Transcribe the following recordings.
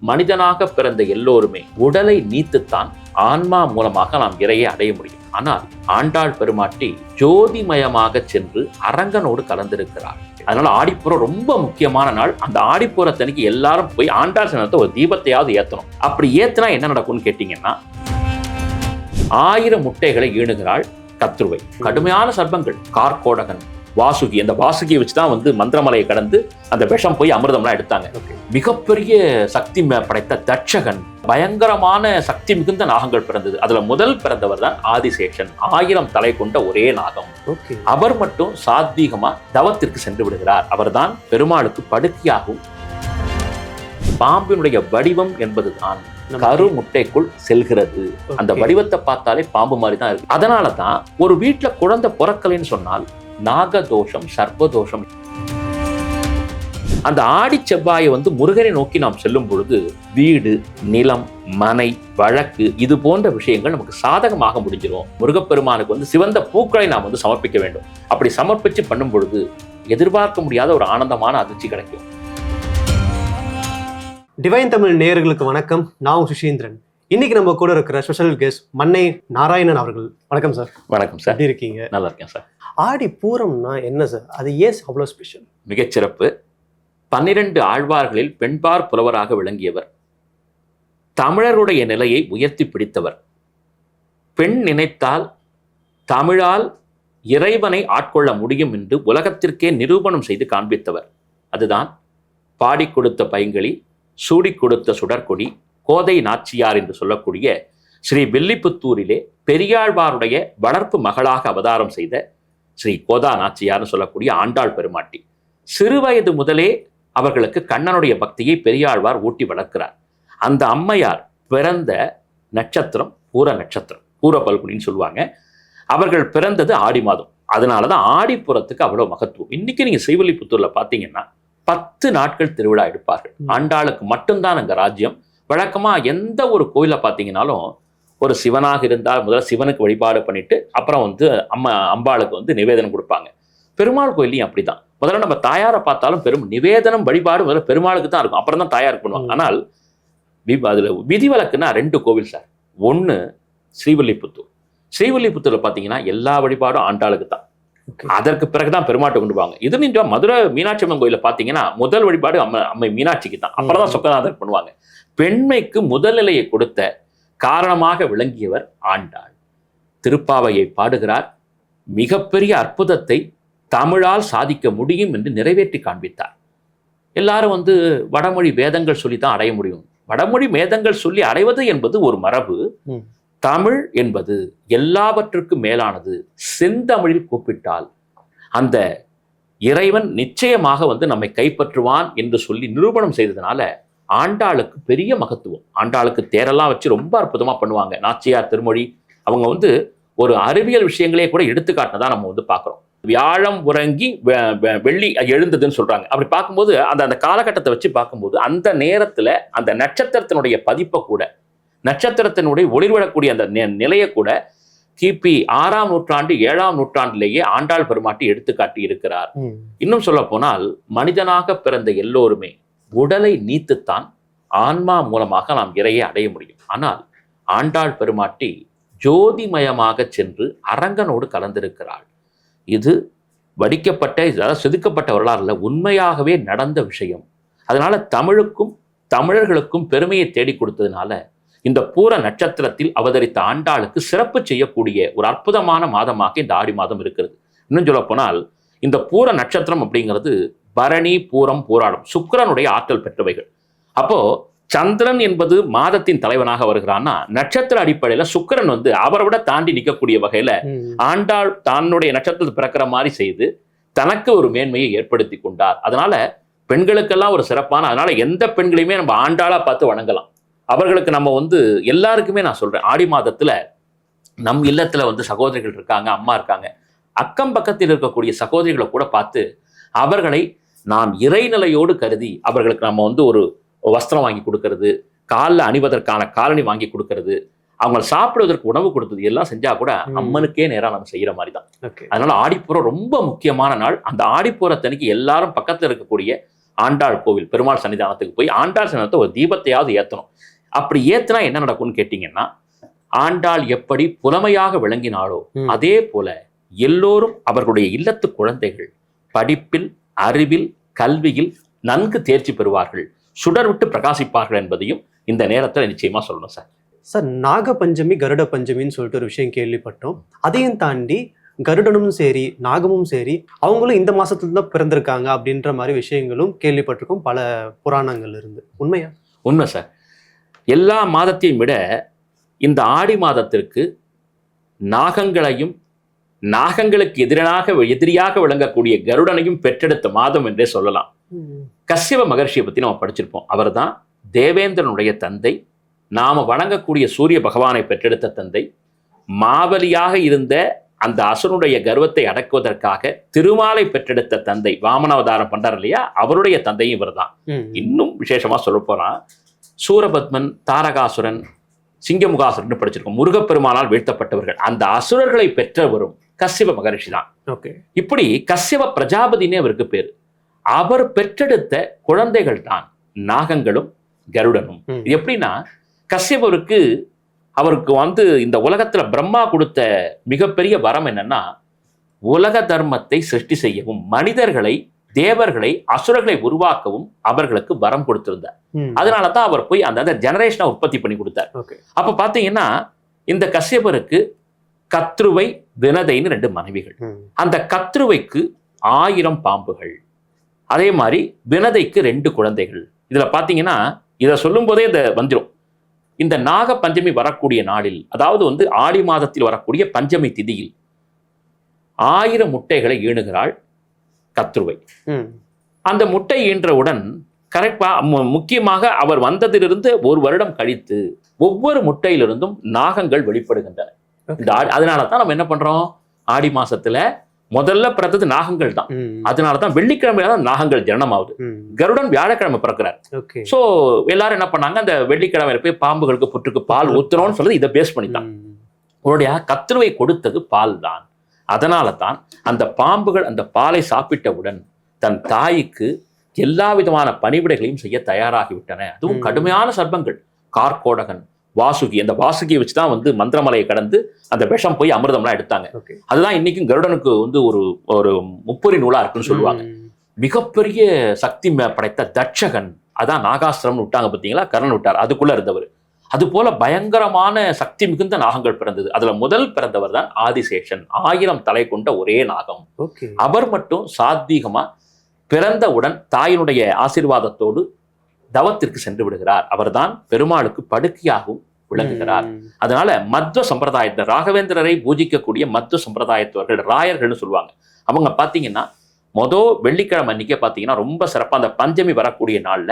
மனிதனாக பிறந்த எல்லோருமே உடலை நீத்துத்தான் ஆன்மா மூலமாக நாம் இறையை அடைய முடியும். ஆனால் ஆண்டாள் பெருமாட்டி ஜோதிமயமாக சென்று அரங்கனோடு கலந்திருக்கிறார். அதனால ஆடிப்பூரம் ரொம்ப முக்கியமான நாள். அந்த ஆடிப்பூரத்தன்னைக்கு எல்லாரும் போய் ஆண்டாள் சன்னத்தை ஒரு தீபத்தையாவது ஏற்றணும். அப்படி ஏற்றினா என்ன நடக்கும்னு கேட்டீங்கன்னா, 1000 முட்டைகளை ஈணுகிறாள் கத்ருவை. கடுமையான சர்ப்பங்கள், கார்கோடகன், வாசுகி. அந்த வாசுகியை வச்சுதான் மந்திரமலையை கடந்து அந்த விஷம் போய் அமிர்தம்லாம் எடுத்தாங்க. மிகப்பெரிய சக்தி படைத்த தட்சகன், பயங்கரமான சக்தி மிகுந்த நாகங்கள் பிறந்தது. அதுல முதல் பிறந்தவர் தான் ஆதிசேஷன், 1000 தலை கொண்ட ஒரே நாகம். அவர் மட்டும் சாத்வீகமா தவத்திற்கு சென்று விடுகிறார். அவர்தான் பெருமாளுக்கு படுக்கையாகும். பாம்பினுடைய வடிவம் என்பதுதான் கரு முட்டைக்குள் செல்கிறது. அந்த வடிவத்தை பார்த்தாலே பாம்பு மாதிரி தான் இருக்கு. அதனாலதான் ஒரு வீட்டுல குழந்தை பிறக்கலைன்னு சொன்னால் நாகதோஷம், சர்ப்பதோஷம். அந்த ஆடி செவ்வாயை முருகனை நோக்கி நாம் செல்லும் பொழுது வீடு, நிலம், மனை, வழக்கு இது போன்ற விஷயங்கள் நமக்கு சாதகமாக முடிஞ்சிடும். முருகப்பெருமானுக்கு சிவந்த பூக்களை நாம் சமர்ப்பிக்க வேண்டும். அப்படி சமர்ப்பிச்சு பண்ணும் பொழுது எதிர்பார்க்க முடியாத ஒரு ஆனந்தமான அதிர்ச்சி கிடைக்கும். டிவைன் தமிழ் நேயர்களுக்கு வணக்கம். நான் சுஷீந்திரன். இன்னைக்கு நம்ம கூட இருக்கிற ஸ்பெஷல் கெஸ்ட் மன்னை நாராயணன் அவர்கள். வணக்கம் சார். வணக்கம் சார். எப்படி இருக்கீங்க? நல்லா இருக்கேன் சார். ஆடி பூரம்னா என்ன சார்? அது ஏன் அவ்வளோ ஸ்பெஷல்? மிகச்சிறப்பு. 12 ஆழ்வார்களில் பெண்பார் புலவராக விளங்கியவர், தமிழருடைய நிலையை உயர்த்தி பிடித்தவர், பெண் நினைத்தால் தமிழால் இறைவனை ஆட்கொள்ள முடியும் என்று உலகத்திற்கே நிரூபணம் செய்து காண்பித்தவர். அதுதான் பாடி கொடுத்த பைங்களி, சூடி கொடுத்த சுடற்கொடி, கோதை நாச்சியார் என்று சொல்லக்கூடிய ஸ்ரீ வில்லிபுத்தூரிலே பெரியாழ்வாருடைய வளர்ப்பு மகளாக அவதாரம் செய்த ஸ்ரீ கோதா நாச்சியார்னு சொல்லக்கூடிய ஆண்டாள் பெருமாட்டி. சிறுவயது முதலே அவர்களுக்கு கண்ணனுடைய பக்தியை பெரியாழ்வார் ஊட்டி வளர்க்கிறார். அந்த அம்மையார் பிறந்த நட்சத்திரம் பூர நட்சத்திரம், பூர பல்குனின்னு சொல்லுவாங்க. அவர்கள் பிறந்தது ஆடி மாதம். அதனாலதான் ஆடிப்புறத்துக்கு அவ்வளவு மகத்துவம். இன்னைக்கு நீங்க ஸ்ரீவில்லிபுத்தூர்ல பாத்தீங்கன்னா 10 நாட்கள் திருவிழா எடுப்பார்கள். ஆண்டாளுக்கு மட்டும்தான் அங்க ராஜ்யம். வழக்கமா எந்த ஒரு கோயில பார்த்தீங்கன்னாலும் ஒரு சிவனாக இருந்தால் முதல்ல சிவனுக்கு வழிபாடு பண்ணிட்டு அப்புறம் அம்பாளுக்கு நிவேதனம் கொடுப்பாங்க. பெருமாள் கோயிலையும் அப்படிதான். முதல்ல நம்ம தாயாரை பார்த்தாலும் நிவேதனம் வழிபாடு முதல்ல பெருமாளுக்கு தான் இருக்கும், அப்புறம் தான் தாயாருக்கு பண்ணுவாங்க. ஆனால் அதுல விதிவிலக்குன்னா 2 கோவில் சார். ஒன்று ஸ்ரீவில்லிபுத்தூர். ஸ்ரீவில்லிபுத்தூர்ல பார்த்தீங்கன்னா எல்லா வழிபாடும் ஆண்டாளுக்கு தான். அதற்கு பிறகுதான் பெருமாட்டை கொண்டு போவாங்க. இது நீங்க மதுரை மீனாட்சி அம்மன் கோயில பாத்தீங்கன்னா முதல் வழிபாடு அம்மை மீனாட்சிக்கு தான், அப்புறம் தான் சொக்கநாதர் பண்ணுவாங்க. பெண்மைக்கு முதல் நிலையை கொடுத்த காரணமாக விளங்கியவர் ஆண்டாள். திருப்பாவையை பாடுகிறார். மிகப்பெரிய அற்புதத்தை தமிழால் சாதிக்க முடியும் என்று நிறைவேற்றி காண்பித்தார். எல்லாரும் வடமொழி வேதங்கள் சொல்லி தான் அடைய முடியும். வடமொழி வேதங்கள் சொல்லி அடைவது என்பது ஒரு மரபு. தமிழ் என்பது எல்லாவற்றுக்கும் மேலானது. செந்தமிழில் கூப்பிட்டால் அந்த இறைவன் நிச்சயமாக நம்மை கைப்பற்றுவான் என்று சொல்லி நிரூபணம் செய்ததுனால ஆண்டாளுக்கு பெரிய மகத்துவம். ஆண்டாளுக்கு தேரெல்லாம் வச்சு ரொம்ப அற்புதமா பண்ணுவாங்க. நாச்சியார் திருமொழி அவங்க ஒரு அறிவியல் விஷயங்களே கூட எடுத்துக்காட்டினதா நம்ம பார்க்குறோம். வியாழம் உறங்கி வெள்ளி எழுந்ததுன்னு சொல்றாங்க. அப்படி பார்க்கும்போது அந்த காலகட்டத்தை வச்சு பார்க்கும்போது அந்த நேரத்துல அந்த நட்சத்திரத்தினுடைய பதிப்பை கூட, நட்சத்திரத்தினுடைய ஒளிர்விடக்கூடிய அந்த நிலையை கூட கிபி 6ஆம் நூற்றாண்டு 7ஆம் நூற்றாண்டிலேயே ஆண்டாள் பெருமாட்டி எடுத்துக்காட்டி இருக்கிறார். இன்னும் சொல்ல போனால் மனிதனாக பிறந்த எல்லோருமே உடலை நீத்துத்தான் ஆன்மா மூலமாக நாம் இறையை அடைய முடியும். ஆனால் ஆண்டாள் பெருமாட்டி ஜோதிமயமாக சென்று அரங்கனோடு கலந்திருக்கிறாள். இது வடிக்கப்பட்ட செதுக்கப்பட்ட வரலாறுல உண்மையாகவே நடந்த விஷயம். அதனால தமிழுக்கும் தமிழர்களுக்கும் பெருமையை தேடி கொடுத்ததுனால இந்த பூர நட்சத்திரத்தில் அவதரித்த ஆண்டாளுக்கு சிறப்பு செய்யக்கூடிய ஒரு அற்புதமான மாதமாக இந்த ஆடி மாதம் இருக்கிறது. இன்னும் சொல்ல போனால் இந்த பூர நட்சத்திரம் அப்படிங்கிறது பரணி, பூரம், பூராடம் சுக்கிரனுடைய ஆற்றல் பெற்றவைகள். அப்போ சந்திரன் என்பது மாதத்தின் தலைவனாக வருகிறான்னா நட்சத்திர அடிப்படையில சுக்கிரன் அவரை விட தாண்டி நிற்கக்கூடிய வகையில ஆண்டாள் தன்னுடைய நட்சத்திரத்தை பிறக்கிற மாதிரி செய்து தனக்கு ஒரு மேன்மையை ஏற்படுத்தி கொண்டார். அதனால பெண்களுக்கெல்லாம் ஒரு சிறப்பான, அதனால எந்த பெண்களையுமே நம்ம ஆண்டாளா பார்த்து வணங்கலாம். அவர்களுக்கு நம்ம எல்லாருக்குமே நான் சொல்றேன், ஆடி மாதத்துல நம் இல்லத்துல சகோதரிகள் இருக்காங்க, அம்மா இருக்காங்க, அக்கம் பக்கத்தில் இருக்கக்கூடிய சகோதரிகளை கூட பார்த்து அவர்களை நாம் இறைநிலையோடு கருதி அவர்களுக்கு நம்ம ஒரு வஸ்திரம் வாங்கி கொடுக்கறது, காலில் அணிவதற்கான காலணி வாங்கி கொடுக்கறது, அவங்க சாப்பிடுவதற்கு உணவு கொடுத்தது எல்லாம் செஞ்சா கூட அம்மனுக்கே நேரம் நம்ம செய்யற மாதிரி தான். அதனால ஆடிப்பூரம் ரொம்ப முக்கியமான நாள். அந்த ஆடிப்பூரத்தன்னைக்கு எல்லாரும் பக்கத்துல இருக்கக்கூடிய ஆண்டாள் கோவில் பெருமாள் சன்னிதானத்துக்கு போய் ஆண்டாள் சன்னிதானத்தை ஒரு தீபத்தையாவது ஏற்றணும். அப்படி ஏற்றினா என்ன நடக்கும்னு கேட்டிங்கன்னா, ஆண்டாள் எப்படி புலமையாக விளங்கினாலோ அதே போல எல்லோரும் அவர்களுடைய இல்லத்து குழந்தைகள் படிப்பில், அறிவில், கல்வியில் நன்கு தேர்ச்சி பெறுவார்கள், சுடர் விட்டு பிரகாசிப்பார்கள் என்பதையும் இந்த நேரத்தில் நிச்சயமா சொல்லணும் சார். சார், நாக பஞ்சமி கருட பஞ்சமின்னு சொல்லிட்டு ஒரு விஷயம் கேள்விப்பட்டோம். அதையும் தாண்டி கருடனும் சரி நாகமும் சரி அவங்களும் இந்த மாசத்துல தான் பிறந்திருக்காங்க அப்படின்ற மாதிரி விஷயங்களும் கேள்விப்பட்டிருக்கோம் பல புராணங்கள் இருந்து. உண்மையா? உண்மை சார். எல்லா மாதத்தையும் விட இந்த ஆடி மாதத்திற்கு நாகங்களையும் நாகங்களுக்கு எதிரியாக விளங்கக்கூடிய கருடனையும் பெற்றெடுத்த மாதம் என்றே சொல்லலாம். கஸ்யப மகர்ஷியை பத்தி நம்ம படிச்சிருப்போம். அவர் தான் தேவேந்திரனுடைய தந்தை, நாம வணங்கக்கூடிய சூரிய பகவானை பெற்றெடுத்த தந்தை. மாவலியாக இருந்த அந்த அசுரனுடைய கர்வத்தை அடக்குவதற்காக திருமாலை பெற்றெடுத்த தந்தை, வாமனாவதாரம் பண்றார் இல்லையா, அவருடைய தந்தையும் இவர் தான். இன்னும் விசேஷமா சொல்ல போறான், சூரபத்மன், தாரகாசுரன், சிங்கமுகாசுரன் படிச்சிருக்கோம். முருகப்பெருமானால் வீழ்த்தப்பட்டவர்கள். அந்த அசுரர்களை பெற்றவரும் கஸ்யப மகரிஷி தான். இப்படி கஸ்யப பிரஜாபதினே அவருக்கு பேரு. அவர் பெற்றெடுத்த குழந்தைகள் தான் நாகங்களும் கருடனும். எப்படின்னா, கஸ்யபருக்கு அவருக்கு இந்த உலகத்துல பிரம்மா கொடுத்த மிகப்பெரிய வரம் என்னன்னா, உலக தர்மத்தை சிருஷ்டி செய்யவும், மனிதர்களை, தேவர்களை, அசுரர்களை உருவாக்கவும் அவர்களுக்கு வரம் கொடுத்திருந்தார். அதனாலதான் அவர் போய் அந்த ஜெனரேஷனை உற்பத்தி பண்ணி கொடுத்தார். அப்ப பாத்தீங்கன்னா, இந்த கஸ்யபருக்கு கத்ருவை, வினதைன்னு 2 மனைவிகள். அந்த கத்ருவைக்கு 1000 பாம்புகள், அதே மாதிரி வினதைக்கு 2 குழந்தைகள். இதுல பாத்தீங்கன்னா, இதை சொல்லும் போதே இதை வந்துடும். இந்த நாக பஞ்சமி வரக்கூடிய நாளில், அதாவது ஆடி மாதத்தில் வரக்கூடிய பஞ்சமி திதியில் 1000 முட்டைகளை ஈணுகிறாள் கத்ருவை. அந்த முட்டை ஈன்றவுடன் கரெக்டா, முக்கியமாக அவர் வந்ததிலிருந்து 1 வருடம் கழித்து ஒவ்வொரு முட்டையிலிருந்தும் நாகங்கள் வெளிப்படுகின்றன. அதனாலதான் நம்ம என்ன பண்றோம், ஆடி மாசத்துல முதல்ல பிறந்தது நாகங்கள் தான். அதனாலதான் வெள்ளிக்கிழமையில தான் நாகங்கள் ஜனனமாகுது. கருடன் வியாழக்கிழமை பிறக்கிறார். சோ எல்லாரும் என்ன பண்ணாங்க, அந்த வெள்ளிக்கிழமையில போய் பாம்புகளுக்கு புற்றுக்கு பால் ஊத்துறோம்னு சொல்றது இதை பேஸ் பண்ணித்தான். உங்களுடைய கத்ருவை கொடுத்தது பால் தான். அதனால தான் அந்த பாம்புகள் அந்த பாலை சாப்பிட்டவுடன் தன் தாய்க்கு எல்லா விதமான பணிவிடைகளையும் செய்ய தயாராகிவிட்டன. அதுவும் கடுமையான சர்ப்பங்கள், கார்கோடகன், வாசுகி. அந்த வாசுகியை வச்சுதான் மந்திரமலையை கடந்து அந்த விஷம் போய் அமிர்தம்லாம் எடுத்தாங்க. அதுதான் இன்னைக்கும் கருடனுக்கு ஒரு முப்பொறி நூலா இருக்குன்னு சொல்லுவாங்க. மிகப்பெரிய சக்தி படைத்த தட்சகன், அதான் நாகாஸ்திரம்னு விட்டாங்க பார்த்தீங்களா, கர்ணன் விட்டார், அதுக்குள்ள இருந்தவர். அது போல பயங்கரமான சக்தி மிகுந்த நாகங்கள் பிறந்தது. அதுல முதல் பிறந்தவர் தான் ஆதிசேஷன், 1000 தலை கொண்ட ஒரே நாகம். அவர் மட்டும் சாத்வீகமா பிறந்தவுடன் தாயினுடைய ஆசீர்வாதத்தோடு தவத்திற்கு சென்று விடுகிறார். அவர்தான் பெருமாளுக்கு படுக்கையாகவும் விளங்குகிறார். அதனால மத்வ சம்பிரதாயத்தை, ராகவேந்திரரை பூஜிக்கக்கூடிய மத்வ சம்பிரதாயத்தவர்கள், ராயர்கள்னு சொல்லுவாங்க. அவங்க பாத்தீங்கன்னா வெள்ளிக்கிழமை அன்னைக்கே பாத்தீங்கன்னா ரொம்ப சிறப்பா அந்த பஞ்சமி வரக்கூடிய நாள்ல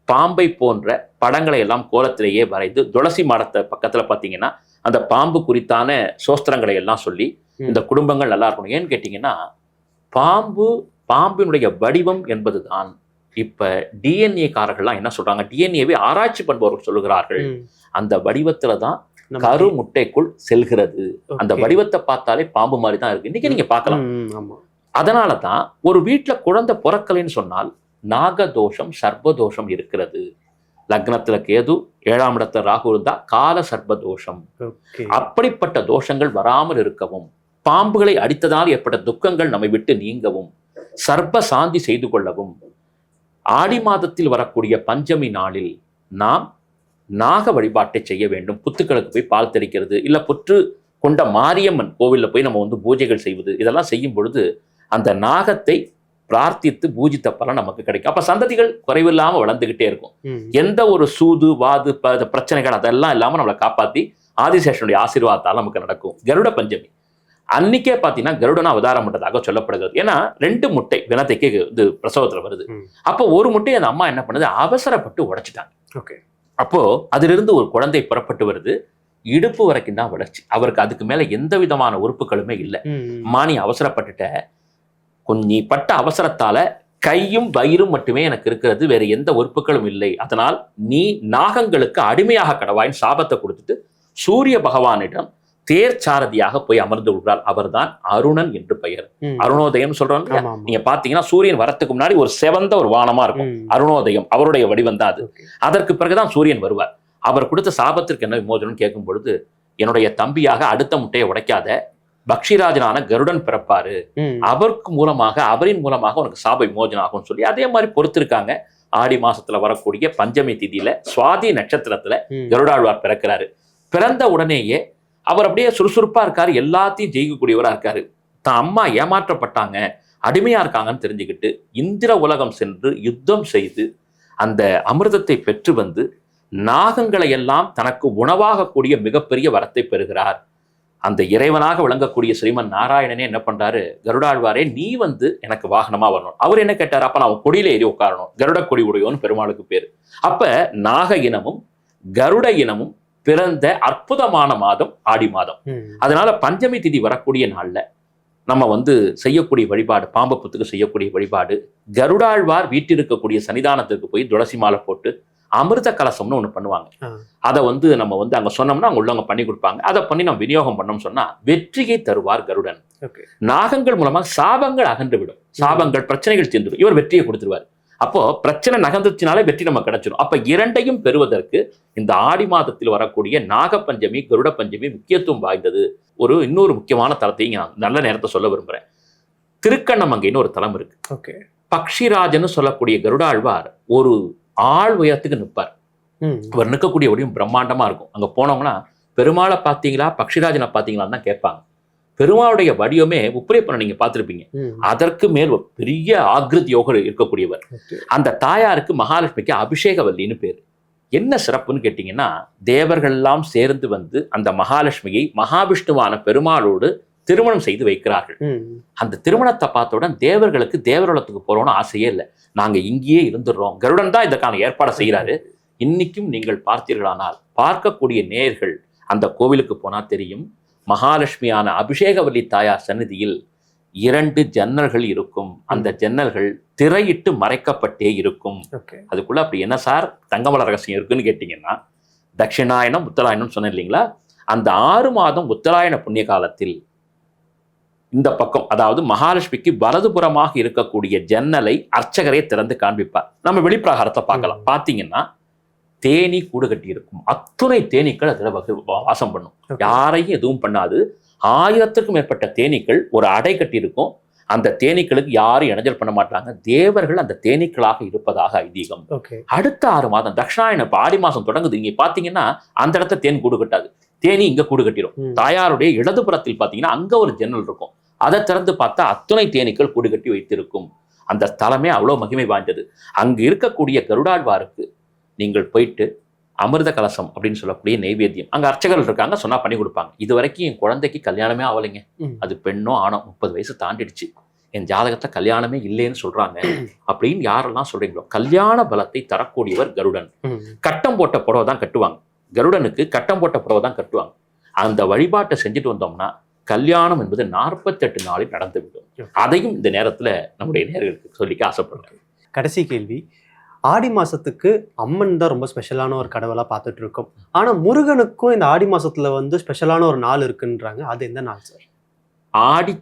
பாம்பை போன்ற படங்களை எல்லாம் கோலத்திலேயே வரைந்து, துளசி மாடத்தை பக்கத்துல பாத்தீங்கன்னா அந்த பாம்பு குறித்தான சோஸ்திரங்களை எல்லாம் சொல்லி இந்த குடும்பங்கள் நல்லா இருக்கணும். ஏன்னு கேட்டீங்கன்னா, பாம்பினுடைய வடிவம் என்பதுதான் இப்ப டிஎன்ஏ காரர்கள்லாம் என்ன சொல்றாங்க, டிஎன்ஏவை ஆராய்ச்சி பண்ணுபவர்கள் சொல்லுகிறார்கள், அந்த வடிவத்துலதான் கரு முட்டைக்குள் செல்கிறது. அந்த வடிவத்தை பார்த்தாலே பாம்பு மாதிரி தான் இருக்கு. இன்னைக்கு நீங்க பார்க்கலாம். அதனாலதான் ஒரு வீட்டுல குழந்தை பிறக்கலைன்னு சொன்னால் நாகதோஷம், சர்ப்பதோஷம் இருக்கிறது. லக்னத்துல கேது, 7ஆம் இடத்துல ராகு இருந்தா கால சர்ப்பதோஷம். அப்படிப்பட்ட தோஷங்கள் வராமல் இருக்கவும், பாம்புகளை அடித்ததால் ஏற்பட்ட துக்கங்கள் நம்மை விட்டு நீங்கவும், சர்ப்ப சாந்தி செய்து கொள்ளவும், ஆடி மாதத்தில் வரக்கூடிய பஞ்சமி நாளில் நாம் நாக வழிபாட்டை செய்ய வேண்டும். புத்துக்களுக்கு போய் பால் தெளிக்கிறது, இல்ல புற்று கொண்ட மாரியம்மன் கோவில்ல போய் நம்ம பூஜைகள் செய்வது, இதெல்லாம் செய்யும் பொழுது அந்த நாகத்தை பிரார்த்தித்து பூஜித்த பலன் நமக்கு கிடைக்கும். அப்ப சந்ததிகள் குறைவில்லாம வளர்ந்துகிட்டே இருக்கும். எந்த ஒரு சூது, வாது, பிரச்சனைகள் அதெல்லாம் இல்லாம நம்மளை காப்பாத்தி ஆதிசேஷனுடைய ஆசீர்வாதத்தால் நமக்கு நடக்கும். கருட பஞ்சமி அன்னைக்கே பாத்தீங்கன்னா கருடனா அவதாரம் பண்றதாக சொல்லப்படுகிறது. ஏன்னா 2 முட்டை வினத்தைக்கு பிரசவத்துல வருது. அப்போ ஒரு முட்டை அந்த அம்மா என்ன பண்ணுது, அவசரப்பட்டு உடைச்சிட்டாங்க. அப்போ அதிலிருந்து ஒரு குழந்தை புறப்பட்டு வருது. இடுப்பு வரைக்கும் தான் வளர்ச்சி. அவருக்கு அதுக்கு மேல எந்த விதமான உறுப்புகளுமே இல்லை. மானி அவசரப்பட்டுட்ட, நீ பட்ட அவசரத்தால கையும் வயிறும் மட்டுமே எனக்கு இருக்கிறது, வேற எந்த உறுப்புகளும் இல்லை. அதனால் நீ நாகங்களுக்கு அடிமையாக கடவாயின் சாபத்தை கொடுத்துட்டு சூரிய பகவானிடம் தேர் சாரதியாக போய் அமர்ந்து கொள்கிறார். அவர்தான் அருணன் என்று பெயர். அருணோதயம் சொல்றோம். நீங்க பாத்தீங்கன்னா சூரியன் வரத்துக்கு முன்னாடி ஒரு செவந்த ஒரு வானமா இருக்கும், அருணோதயம் அவருடைய வடிவம் தான் அது. அதற்கு பிறகுதான் சூரியன் வருவார். அவர் கொடுத்த சாபத்திற்கு என்ன விமோசனம் கேட்கும் பொழுது, என்னுடைய தம்பியாக அடுத்த முட்டையை உடைக்காத, பக்ஷிராஜனான கருடன் பிறப்பாரு, அவரின் மூலமாக உனக்கு சாப விமோசனம் ஆகும்னு சொல்லி அதே மாதிரி பொறுத்திருக்காங்க. ஆடி மாசத்துல வரக்கூடிய பஞ்சமி திதியில சுவாதி நட்சத்திரத்துல கருடாழ்வார் பிறக்கிறாரு. பிறந்த உடனேயே அவர் அப்படியே சுறுசுறுப்பா இருக்காரு, எல்லாத்தையும் ஜெயிக்கக்கூடியவரா இருக்காரு. தான் அம்மா ஏமாற்றப்பட்டாங்க, அடிமையா இருக்காங்கன்னு தெரிஞ்சுக்கிட்டு இந்திர உலகம் சென்று யுத்தம் செய்து அந்த அமிர்தத்தை பெற்று வந்து நாகங்களை எல்லாம் தனக்கு உணவாக கூடிய மிகப்பெரிய வரத்தை பெறுகிறார். அந்த இறைவனாக விளங்கக்கூடிய ஸ்ரீமன் நாராயணனே என்ன பண்றாரு, கருடாழ்வாரே நீ வந்து எனக்கு வாகனமா வரணும். அவர் என்ன கேட்டார், அப்ப நான் கொடியில ஏறி உட்காரணும், கருட கொடி உடையோன்னு பெருமாளுக்கு பேரு. அப்ப நாக இனமும் கருட இனமும் பிறந்த அற்புதமான மாதம் ஆடி மாதம். அதனால பஞ்சமி திதி வரக்கூடிய நாள்ல நம்ம வந்து செய்யக்கூடிய வழிபாடு, பாம்பு புத்துக்கு செய்யக்கூடிய வழிபாடு, கருடாழ்வார் வீட்டிருக்கக்கூடிய சன்னிதானத்திற்கு போய் துளசி மாலை போட்டு அமிர்த கலசம்னு ஒண்ணு பண்ணுவாங்க. அதை வந்து நம்ம வந்து அங்க சொன்னோம்னா அங்க உள்ளவங்க பண்ணி கொடுப்பாங்க. அதை பண்ணி நம்ம விநியோகம் பண்ணோம்னு சொன்னா வெற்றியை தருவார் கருடன். நாகங்கள் மூலமாக சாபங்கள் அகன்று விடும், சாபங்கள் பிரச்சனைகள் தீர்ந்துடும், இவர் வெற்றியை கொடுத்துருவார். அப்போ பிரச்சனை நகர்ந்துச்சுனாலே வெற்றி நம்ம கிடைச்சிடும். அப்ப இரண்டையும் பெறுவதற்கு இந்த ஆடி மாதத்தில் வரக்கூடிய நாகப்பஞ்சமி கருட பஞ்சமி முக்கியத்துவம் வாய்ந்தது. இன்னொரு முக்கியமான தலத்தையும் நான் நல்ல நேரத்தை சொல்ல விரும்புறேன். திருக்கண்ணமங்கைன்னு ஒரு தலம் இருக்கு. பக்ஷிராஜன்னு சொல்லக்கூடிய கருடாழ்வார் ஒரு ஆள் உயரத்துக்கு நிற்பார். அவர் நிற்கக்கூடிய வடிவம் பிரம்மாண்டமா இருக்கும். அங்க போனோம்னா பெருமாளை பார்த்தீங்களா பக்ஷிராஜனை பார்த்தீங்களான்னு தான் கேட்பாங்க. பெருமாளுடைய வடிவமே உப்பிரியப்பனை நீங்க பார்த்திருப்பீங்க. அதற்கு மேல் ஒரு பெரிய ஆக்ருதியோக இருக்கக்கூடியவர். அந்த தாயாருக்கு மகாலட்சுமிக்கு அபிஷேகவல்லின்னு பேரு. என்ன சிறப்புன்னு கேட்டீங்கன்னா, தேவர்கள் எல்லாம் சேர்ந்து வந்து அந்த மகாலட்சுமியை மகாவிஷ்ணுவான பெருமாளோடு திருமணம் செய்து வைக்கிறார்கள். அந்த திருமணத்தை பார்த்தவுடன் தேவர்களுக்கு தேவரோலத்துக்கு போறோம்னு ஆசையே இல்லை, நாங்க இங்கேயே இருந்துடுறோம். கருடன் தான் இதற்கான ஏற்பாடை செய்யறாரு. இன்னைக்கும் நீங்கள் பார்த்தீர்களானால் பார்க்கக்கூடிய நேயர்கள் அந்த கோவிலுக்கு போனா தெரியும், மகாலட்சுமியான அபிஷேகவல்லி தாயார் சந்நிதியில் 2 ஜன்னல்கள் இருக்கும். அந்த ஜன்னல்கள் திரையிட்டு மறைக்கப்பட்டே இருக்கும். அதுக்குள்ள அப்படி என்ன சார் தங்கமல ரகசியம் இருக்குன்னு கேட்டீங்கன்னா, தட்சிணாயனம் உத்தராயணம் சொன்னேன் இல்லைங்களா, அந்த 6 மாதம் உத்தராயண புண்ணிய காலத்தில் இந்த பக்கம், அதாவது மகாலட்சுமிக்கு வலதுபுறமாக இருக்கக்கூடிய ஜன்னலை அர்ச்சகரே திறந்து காண்பிப்பார். நம்ம வெளிப்பிரகாரத்தை பார்க்கலாம். பார்த்தீங்கன்னா தேனீ கூடு கட்டி இருக்கும். அத்துணை தேனீக்கள் அதில் வாசம் பண்ணும், யாரையும் எதுவும் பண்ணாது. 1000க்கும் மேற்பட்ட தேனீக்கள் ஒரு அடை கட்டி இருக்கும். அந்த தேனீக்களுக்கு யாரும் இடைஞ்சல் பண்ண மாட்டாங்க. தேவர்கள் அந்த தேனீக்களாக இருப்பதாக ஐதீகம். அடுத்த 6 மாதம் தட்சிணாயனம் ஆடி மாசம் தொடங்குது. இங்க பாத்தீங்கன்னா அந்த இடத்துல தேன் கூடு கட்டாது, தேனி இங்க கூடு கட்டிடும். தாயாருடைய இடதுபுறத்தில் பாத்தீங்கன்னா அங்க ஒரு ஜன்னல் இருக்கும். அதை திறந்து பார்த்தா அத்துணை தேனீக்கள் கூடு கட்டி வைத்திருக்கும். அந்த ஸ்தலமே அவ்வளவு மகிமை வாய்ந்தது. அங்கு இருக்கக்கூடிய கருடாழ்வாருக்கு நீங்கள் போயிட்டு அமிர்த கலசம் அப்படின்னு சொல்லக்கூடிய நைவேத்தியம், அங்க அர்ச்சகர்கள் இருக்காங்க, சொன்னா பண்ணி கொடுப்பாங்க. இது வரைக்கும் என் குழந்தைக்கு கல்யாணமே ஆகலைங்க, அது பெண்ணோ ஆணோ, 30 வயசு தாண்டிடுச்சு, என் ஜாதகத்தை கல்யாணமே இல்லைன்னு சொல்றாங்க அப்படின்னு யாரெல்லாம் சொல்றீங்களோ, கல்யாண பலத்தை தரக்கூடியவர் கருடன். கட்டம் போட்ட புடவை தான் கட்டுவாங்க, கருடனுக்கு கட்டம் போட்ட புடவை தான் கட்டுவாங்க. அந்த வழிபாட்டை செஞ்சுட்டு வந்தோம்னா கல்யாணம் என்பது 48 நாளில் நடந்துவிடும். அதையும் இந்த நேரத்துல நம்முடைய நேயர்களுக்கு சொல்லிக்க ஆசைப்படுறேன். கடைசி கேள்வி, ஆடி மாசத்துக்கு அம்மன் தான் ரொம்ப ஸ்பெஷலான ஒரு கடவுளா பார்த்துட்டு இருக்கோம். ஆனா முருகனுக்கும் இந்த ஆடி மாசத்துல வந்து ஸ்பெஷலான ஒரு நாள் இருக்குன்றாங்க. அது எந்த நாள் சார்? ஆடி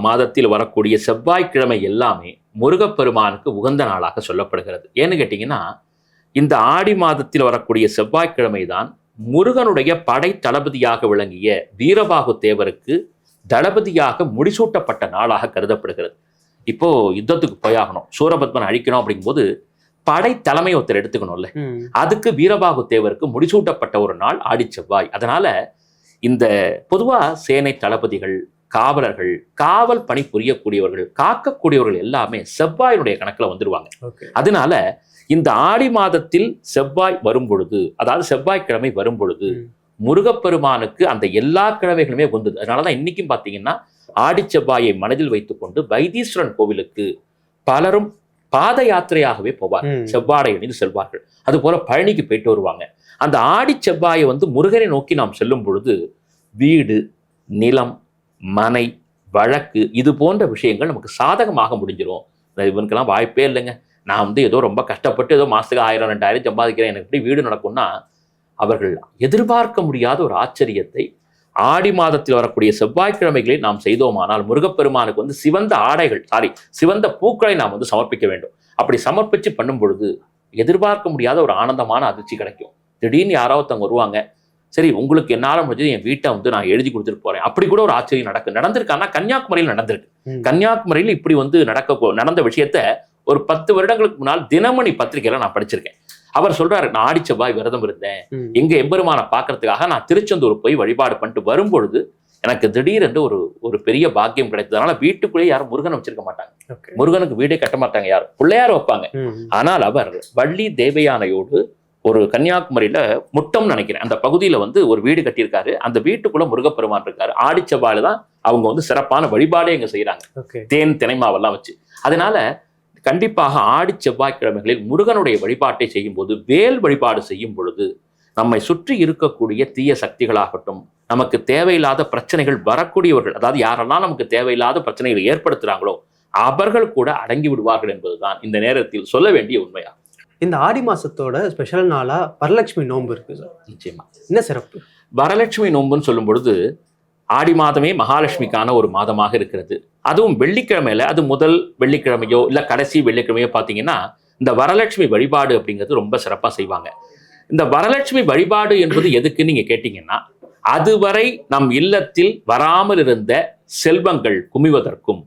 மாதத்தில் வரக்கூடிய செவ்வாய்க்கிழமை எல்லாமே முருகப்பெருமானுக்கு உகந்த நாளாக சொல்லப்படுகிறது. ஏன்னு கேட்டீங்கன்னா, இந்த ஆடி மாதத்தில் வரக்கூடிய செவ்வாய்க்கிழமை தான் முருகனுடைய படை தளபதியாக விளங்கிய வீரபாகு தேவருக்கு தளபதியாக முடிசூட்டப்பட்ட நாளாக கருதப்படுகிறது. இப்போ யுத்தத்துக்கு போயாகணும், சூரபத்மன் அழிக்கணும் அப்படிங்கும்போது படை தலைமை ஒருத்தர் எடுத்துக்கணும்ல, அதுக்கு வீரபாகு தேவருக்கு முடிசூட்டப்பட்ட ஒரு நாள் ஆடி செவ்வாய். அதனால இந்த பொதுவா சேனை தளபதிகள், காவலர்கள், காவல் பணி புரியக்கூடியவர்கள், காக்கக்கூடியவர்கள் எல்லாமே செவ்வாயினுடைய கணக்குல வந்துருவாங்க. அதனால இந்த ஆடி மாதத்தில் செவ்வாய் வரும் பொழுது, அதாவது செவ்வாய்க்கிழமை வரும் பொழுது முருகப்பெருமானுக்கு அந்த எல்லா கிழமைகளுமே வந்தது. அதனாலதான் இன்னைக்கும் பாத்தீங்கன்னா ஆடி செவ்வாயை மனதில் வைத்துக்கொண்டு வைத்தீஸ்வரன் கோவிலுக்கு பலரும் பாத யாத்திரையாகவே போவார், செவ்வாடை அணிந்து செல்வார்கள். அது போல பழனிக்கு போயிட்டு வருவாங்க. அந்த ஆடி செவ்வாயை முருகனை நோக்கி நாம் செல்லும் பொழுது வீடு, நிலம், மனை, வழக்கு இது போன்ற விஷயங்கள் நமக்கு சாதகமாக முடிஞ்சிடும். இவனுக்கெல்லாம் வாய்ப்பே இல்லைங்க, நான் ஏதோ ரொம்ப கஷ்டப்பட்டு ஏதோ மாசத்துக்கு 1000-2000 சம்பாதிக்கிறேன், எனக்கு எப்படி வீடு நடக்கும்னா, அவர்கள் எதிர்பார்க்க முடியாத ஒரு ஆச்சரியத்தை ஆடி மாதத்தில் வரக்கூடிய செவ்வாய்க்கிழமைகளில் நாம் செய்தோமானால் முருகப்பெருமானுக்கு வந்து சிவந்த ஆடைகள் சிவந்த பூக்களை நாம் வந்து சமர்ப்பிக்க வேண்டும். அப்படி சமர்ப்பிச்சு பண்ணும் பொழுது எதிர்பார்க்க முடியாத ஒரு ஆனந்தமான அதிர்ச்சி கிடைக்கும். திடீர்னு யாராவது ஒருத்தவங்க வருவாங்க, சரி உங்களுக்கு என்னால் முடிஞ்சது என் வீட்டை வந்து நான் எழுதி கொடுத்துட்டு போறேன், அப்படி கூட ஒரு ஆச்சரியம் நடந்திருக்கான்னா கன்னியாகுமரியில் நடந்திருக்கு. கன்னியாகுமரியில் இப்படி வந்து நடந்த விஷயத்த ஒரு 10 வருடங்களுக்கு முன்னால் தினமணி பத்திரிகையில நான் படிச்சிருக்கேன். அவர் சொல்றாரு, நான் ஆடி செவ்வாய் விரதம் இருந்தேன், எங்க எம்பெருமானை பார்க்கறதுக்காக நான் திருச்செந்தூர் போய் வழிபாடு பண்ணிட்டு வரும்பொழுது எனக்கு திடீரென்று ஒரு பெரிய பாக்கியம் கிடைத்ததுனால வீட்டுக்குள்ளேயே யாரும் முருகனை வச்சிருக்க மாட்டாங்க. முருகனுக்கு வீடே கட்ட மாட்டாங்க, யாரும் பிள்ளையார வைப்பாங்க. ஆனால் அவர் வள்ளி தேவயானையோடு ஒரு கன்னியாகுமரியில முட்டம் நினைக்கிறேன் அந்த பகுதியில வந்து ஒரு வீடு கட்டியிருக்காரு. அந்த வீட்டுக்குள்ள முருகப்பெருமான் இருக்காரு. ஆடி செவ்வாயில தான் அவங்க வந்து சிறப்பான வழிபாடே இங்க செய்யறாங்க, தேன் தினைமாவெல்லாம் வச்சு. அதனால கண்டிப்பாக ஆடி செவ்வாய்க்கிழமைகளில் முருகனுடைய வழிபாட்டை செய்யும் போது, வேல் வழிபாடு செய்யும் பொழுது நம்மை சுற்றி இருக்கக்கூடிய தீய சக்திகளாகட்டும், நமக்கு தேவையில்லாத பிரச்சனைகள் வரக்கூடியவர்கள், அதாவது யாரெல்லாம் நமக்கு தேவையில்லாத பிரச்சனைகளை ஏற்படுத்துறாங்களோ அவர்கள் கூட அடங்கி விடுவார்கள் என்பதுதான் இந்த நேரத்தில் சொல்ல வேண்டிய உண்மையா. இந்த ஆடி மாசத்தோட ஸ்பெஷல் நாளா வரலட்சுமி நோன்பு இருக்கு சார். நிச்சயமா என்ன சிறப்பு? வரலட்சுமி நோன்புன்னு சொல்லும் பொழுது ஆடி மாதமே மகாலட்சுமிக்கான ஒரு மாதமாக இருக்கிறது. அதுவும் வெள்ளிக்கிழமையில, அது முதல் வெள்ளிக்கிழமையோ இல்லை கடைசி வெள்ளிக்கிழமையோ பார்த்தீங்கன்னா இந்த வரலட்சுமி வழிபாடு அப்படிங்கிறது ரொம்ப சிறப்பாக செய்வாங்க. இந்த வரலட்சுமி வழிபாடு என்பது எதுக்குன்னு நீங்க கேட்டீங்கன்னா, அதுவரை நம் இல்லத்தில் வராமல் இருந்த செல்வங்கள் குமிவதற்கும்,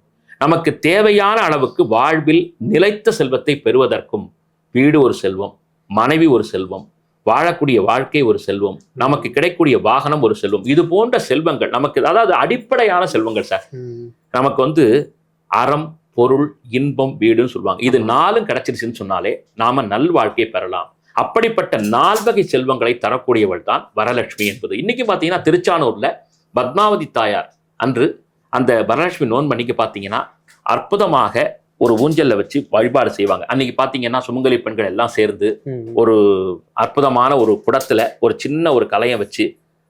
நமக்கு தேவையான அளவுக்கு வாழ்வில் நிலைத்த செல்வத்தை பெறுவதற்கும், வீடு ஒரு செல்வம், மனைவி ஒரு செல்வம், வாழக்கூடிய வாழ்க்கை ஒரு செல்வம், நமக்கு கிடைக்கக்கூடிய வாகனம் ஒரு செல்வம், இது போன்ற செல்வங்கள் நமக்கு, அதாவது அடிப்படையான செல்வங்கள் சார். நமக்கு வந்து அறம், பொருள், இன்பம், வீடுன்னு சொல்லுவாங்க. இது 4 கிடைச்சிருச்சுன்னு சொன்னாலே நாம நல் வாழ்க்கையை பெறலாம். அப்படிப்பட்ட 4 வகை செல்வங்களை தரக்கூடியவள் தான் வரலட்சுமி என்பது. இன்னைக்கு பார்த்தீங்கன்னா திருச்சானூர்ல பத்மாவதி தாயார் அன்று அந்த வரலட்சுமி நோன்பன்னைக்கு பார்த்தீங்கன்னா அற்புதமாக ஒரு ஊஞ்சல்ல வச்சு வழிபாடு செய்வாங்க. அன்னைக்கு பார்த்தீங்கன்னா சுமங்கலி பெண்கள் எல்லாம் சேர்ந்து ஒரு அற்புதமான ஒரு குடத்துல ஒரு சின்ன ஒரு கலையை வச்சு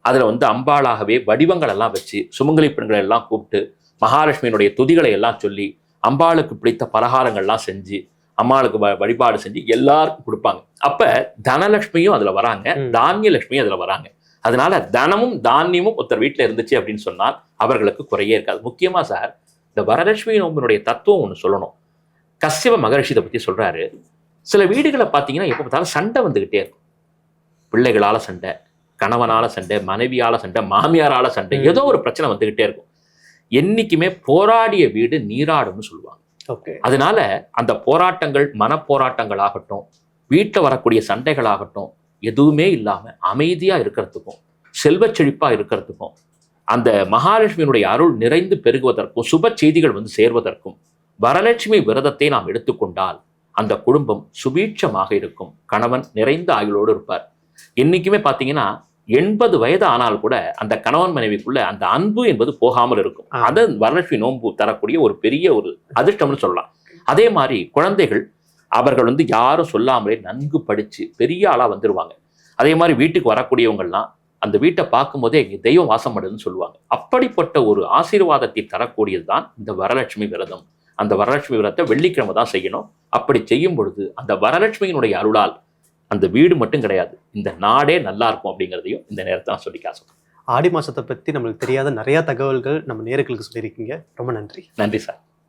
அதுல வந்து அம்பாளாகவே வடிவங்கள் எல்லாம் வச்சு சுமங்கலி பெண்களை எல்லாம் கூப்பிட்டு மகாலட்சுமியினுடைய துதிகளை எல்லாம் சொல்லி அம்பாளுக்கு பிடித்த பலகாரங்கள்லாம் செஞ்சு அம்மாளுக்கு வழிபாடு செஞ்சு எல்லாருக்கும் கொடுப்பாங்க. அப்ப தனலட்சுமியும் அதுல வராங்க, தானிய லட்சுமியும் அதுல வராங்க. அதனால தனமும் தானியமும் ஒருத்தர் வீட்டுல இருந்துச்சு அப்படின்னு சொன்னால் அவர்களுக்கு குறையே இருக்காது. முக்கியமா சார், இந்த வரலட்சுமி நோம்பினுடைய தத்துவம் ஒன்று சொல்லணும். கஸ்யப மகரிஷி இதை பத்தி சொல்றாரு. சில வீடுகளை பார்த்தீங்கன்னா எப்போ பார்த்தாலும் சண்டை வந்துகிட்டே இருக்கும். பிள்ளைகளால சண்டை, கணவனால சண்டை, மனைவியால சண்டை, மாமியாரால சண்டை, ஏதோ ஒரு பிரச்சனை வந்துகிட்டே இருக்கும். என்னைக்குமே போராடிய வீடு நீராடும்னு சொல்லுவாங்க. அதனால அந்த போராட்டங்கள், மனப்போராட்டங்கள் ஆகட்டும், வீட்டில் வரக்கூடிய சண்டைகள் ஆகட்டும், எதுவுமே இல்லாம அமைதியா இருக்கிறதுக்கும், செல்வ செழிப்பா இருக்கிறதுக்கும், அந்த மகாலட்சுமியினுடைய அருள் நிறைந்து பெருகுவதற்கும், சுப செய்திகள் வந்து சேர்வதற்கும் வரலட்சுமி விரதத்தை நாம் எடுத்துக்கொண்டால் அந்த குடும்பம் சுபீட்சமாக இருக்கும். கணவன் நிறைந்த ஆயுளோடு இருப்பார். என்னைக்குமே பார்த்தீங்கன்னா 80 வயது ஆனால் கூட அந்த கணவன் மனைவிக்குள்ள அந்த அன்பு என்பது போகாமல் இருக்கும். அதை வரலட்சுமி நோன்பு தரக்கூடிய ஒரு பெரிய ஒரு அதிர்ஷ்டம்னு சொல்லலாம். அதே மாதிரி குழந்தைகள், அவர்கள் வந்து யாரும் சொல்லாமலே நன்கு படிச்சு பெரிய ஆளா வந்துருவாங்க. அதே மாதிரி வீட்டுக்கு வரக்கூடியவங்கள்லாம் அந்த வீட்டை பார்க்கும் போதே தெய்வம் வாசம் பண்ணுதுன்னு சொல்லுவாங்க. அப்படிப்பட்ட ஒரு ஆசீர்வாதத்தை தரக்கூடியது தான் இந்த வரலட்சுமி விரதம். அந்த வரலட்சுமி விரதத்தை வெள்ளிக்கிழமை தான் செய்யணும். அப்படி செய்யும் பொழுது அந்த வரலட்சுமியினுடைய அருளால் அந்த வீடு மட்டும் கிடையாது, இந்த நாடே நல்லா இருக்கும் அப்படிங்கிறதையும் இந்த நேரத்தை நான் சொல்லி காசுறேன். ஆடி மாசத்தை பத்தி நம்மளுக்கு தெரியாத நிறைய தகவல்கள் நம்ம நேயர்களுக்கு சொல்லியிருக்கீங்க. ரொம்ப நன்றி. நன்றி சார்.